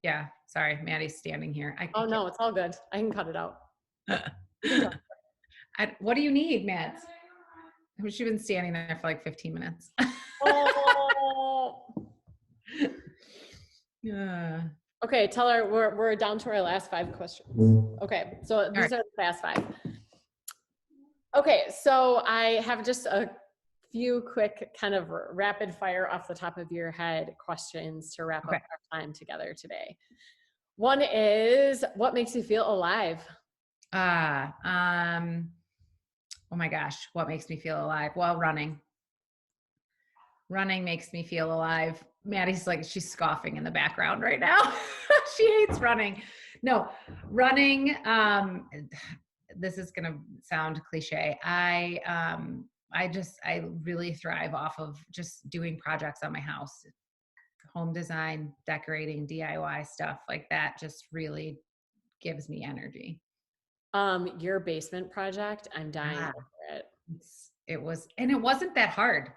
Speaker 2: Yeah. Sorry. Maddie's standing here.
Speaker 1: Oh no, it's all good. I can cut it out. You can talk.
Speaker 2: What do you need, Matt? She's been standing there for like 15 minutes.
Speaker 1: Oh.
Speaker 2: Yeah.
Speaker 1: Okay, tell her we're down to our last 5 questions. Okay, so these are the last 5. Okay, so I have just a few quick kind of rapid fire off the top of your head questions to wrap up our time together today. One is, what makes you feel alive?
Speaker 2: Oh my gosh, what makes me feel alive? Well, running. Running makes me feel alive. Maddie's like, she's scoffing in the background right now. She hates running. No, running. This is going to sound cliche. I really thrive off of just doing projects on my house, home design, decorating, DIY stuff like that. Just really gives me energy.
Speaker 1: Your basement project, I'm dying over it.
Speaker 2: It wasn't that hard.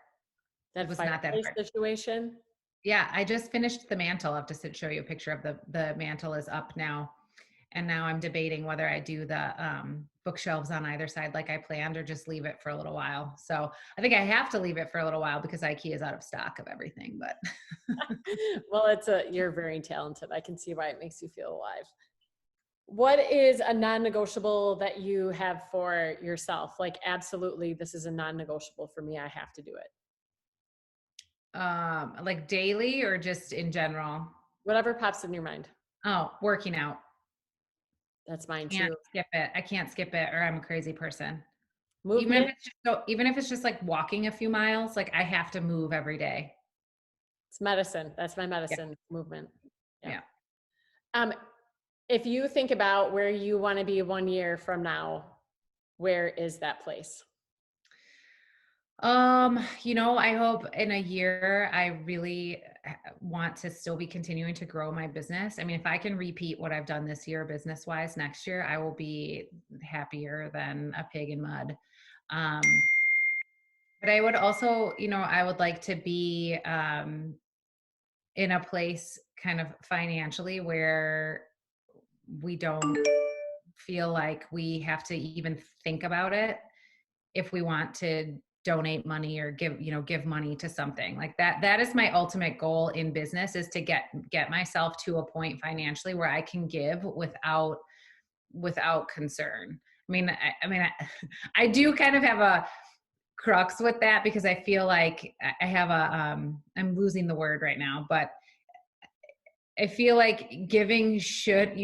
Speaker 1: That
Speaker 2: was not that hard.
Speaker 1: Situation.
Speaker 2: Yeah, I just finished the mantle. I'll have to show you a picture of the mantle is up now. And now I'm debating whether I do the bookshelves on either side like I planned, or just leave it for a little while. So I think I have to leave it for a little while because IKEA is out of stock of everything. But
Speaker 1: well, you're very talented. I can see why it makes you feel alive. What is a non-negotiable that you have for yourself? Like, absolutely, this is a non-negotiable for me. I have to do it.
Speaker 2: Like daily or just in general?
Speaker 1: Whatever pops in your mind.
Speaker 2: Oh, working out.
Speaker 1: That's mine too.
Speaker 2: I can't skip it, or I'm a crazy person.
Speaker 1: Movement.
Speaker 2: Even if it's just like walking a few miles, like I have to move every day.
Speaker 1: It's medicine. That's my medicine. Yeah. Movement.
Speaker 2: Yeah.
Speaker 1: If you think about where you want to be 1 year from now, where is that place?
Speaker 2: I hope in a year, I really want to still be continuing to grow my business. I mean, if I can repeat what I've done this year business wise next year, I will be happier than a pig in mud. Um, but I would also, I would like to be in a place kind of financially where we don't feel like we have to even think about it if we want to donate money or give money to something like that is my ultimate goal in business, is to get myself to a point financially where I can give without concern. I do kind of have a crux with that, because I feel like I have I'm losing the word right now, but I feel like giving should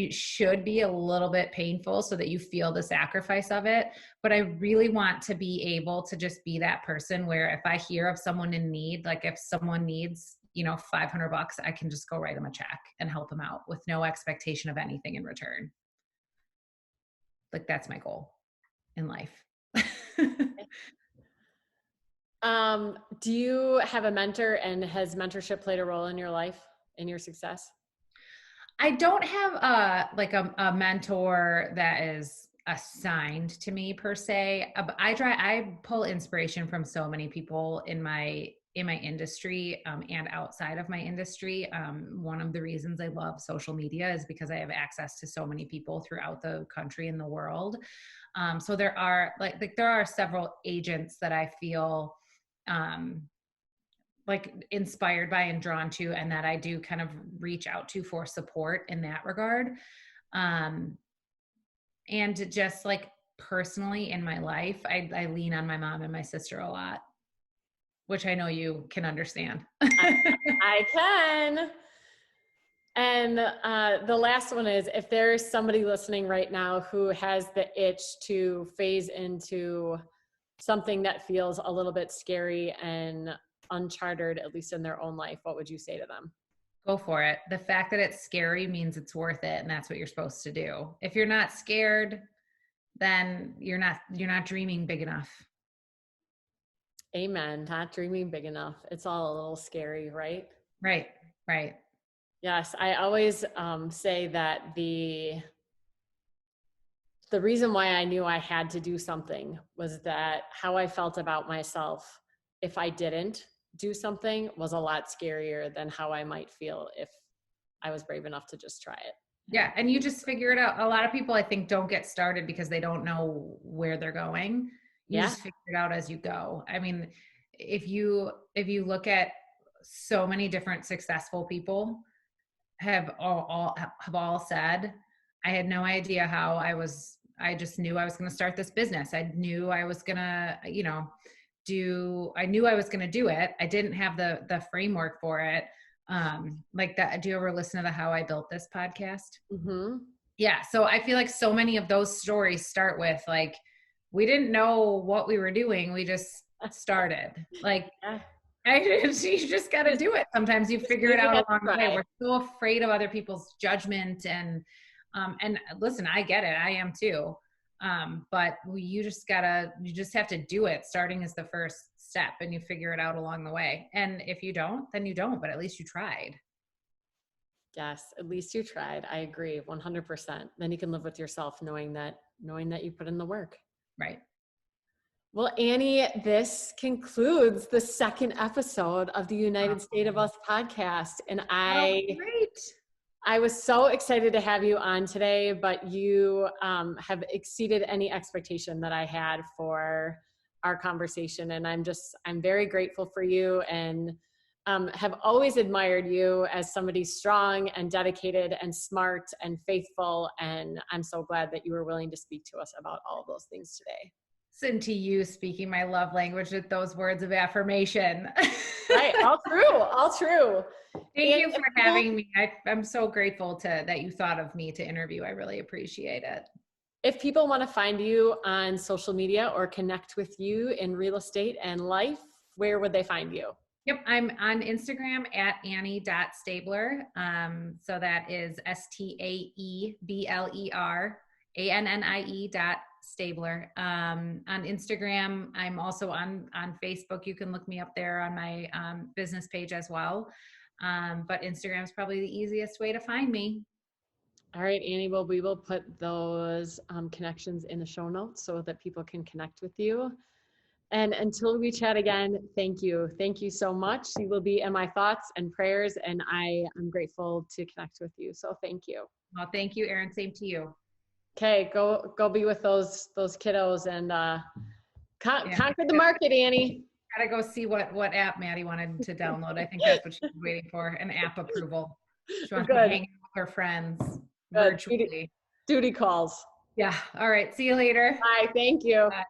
Speaker 2: be a little bit painful so that you feel the sacrifice of it. But I really want to be able to just be that person where if I hear of someone in need, like if someone needs, $500, I can just go write them a check and help them out with no expectation of anything in return. Like that's my goal in life.
Speaker 1: Do you have a mentor, and has mentorship played a role in your life, in your success?
Speaker 2: I don't have a mentor that is assigned to me per se. I pull inspiration from so many people in my industry, and outside of my industry. One of the reasons I love social media is because I have access to so many people throughout the country and the world. So there are there are several agents that I feel like inspired by and drawn to, and that I do kind of reach out to for support in that regard. And just like personally in my life, I lean on my mom and my sister a lot, which I know you can understand.
Speaker 1: I can. And the last one is, if there's somebody listening right now who has the itch to phase into something that feels a little bit scary and uncharted, at least in their own life, what would you say to them?
Speaker 2: Go for it. The fact that it's scary means it's worth it, and that's what you're supposed to do. If you're not scared, then you're not dreaming big enough.
Speaker 1: Amen. Not dreaming big enough. It's all a little scary, right?
Speaker 2: Right.
Speaker 1: Yes, I always say that the reason why I knew I had to do something was that how I felt about myself if I didn't do something was a lot scarier than how I might feel if I was brave enough to just try it.
Speaker 2: Yeah, and you just figure it out. A lot of people, I think, don't get started because they don't know where they're going. You
Speaker 1: Yeah.
Speaker 2: just figure it out as you go. I mean, if you look at so many different successful people have all said, I had no idea how I just knew I was going to start this business. I knew I was going to, I knew I was going to do it. I didn't have the framework for it. Like that. Do you ever listen to the How I Built This podcast?
Speaker 1: Mm-hmm.
Speaker 2: Yeah. So I feel like so many of those stories start with like, we didn't know what we were doing. We just started. Like,
Speaker 1: Yeah.
Speaker 2: you just got to do it. Sometimes you figure it out along the way. We're so afraid of other people's judgment, and listen, I get it. I am too. But you just have to do it. Starting is the first step, and you figure it out along the way. And if you don't, then you don't, but at least you tried.
Speaker 1: Yes, at least you tried. I agree 100%. Then you can live with yourself knowing that you put in the work.
Speaker 2: Right.
Speaker 1: Well, Annie, this concludes the second episode of the United State of Us podcast. And
Speaker 2: Great.
Speaker 1: I was so excited to have you on today, but you have exceeded any expectation that I had for our conversation. And I'm very grateful for you, and have always admired you as somebody strong and dedicated and smart and faithful. And I'm so glad that you were willing to speak to us about all of those things today.
Speaker 2: Listen to you speaking my love language with those words of affirmation.
Speaker 1: Right. All true.
Speaker 2: Thank you for having me. I'm so grateful that you thought of me to interview. I really appreciate it.
Speaker 1: If people want to find you on social media or connect with you in real estate and life, where would they find you?
Speaker 2: Yep. I'm on Instagram at Annie.Staebler. So that is STAEBLER ANNIE Staebler. On Instagram, I'm also on Facebook. You can look me up there on my business page as well. But Instagram is probably the easiest way to find me.
Speaker 1: All right, Annie, well, we will put those connections in the show notes so that people can connect with you. And until we chat again, thank you. Thank you so much. You will be in my thoughts and prayers, and I am grateful to connect with you. So thank you.
Speaker 2: Well, thank you, Erin. Same to you.
Speaker 1: Okay, go be with those kiddos and conquer the market, Annie.
Speaker 2: Gotta go see what app Maddie wanted to download. I think that's what she's waiting for, an app approval. She wants to hang out with her friends virtually.
Speaker 1: Duty calls.
Speaker 2: Yeah. All right. See you later.
Speaker 1: Bye. Thank you.
Speaker 2: Bye.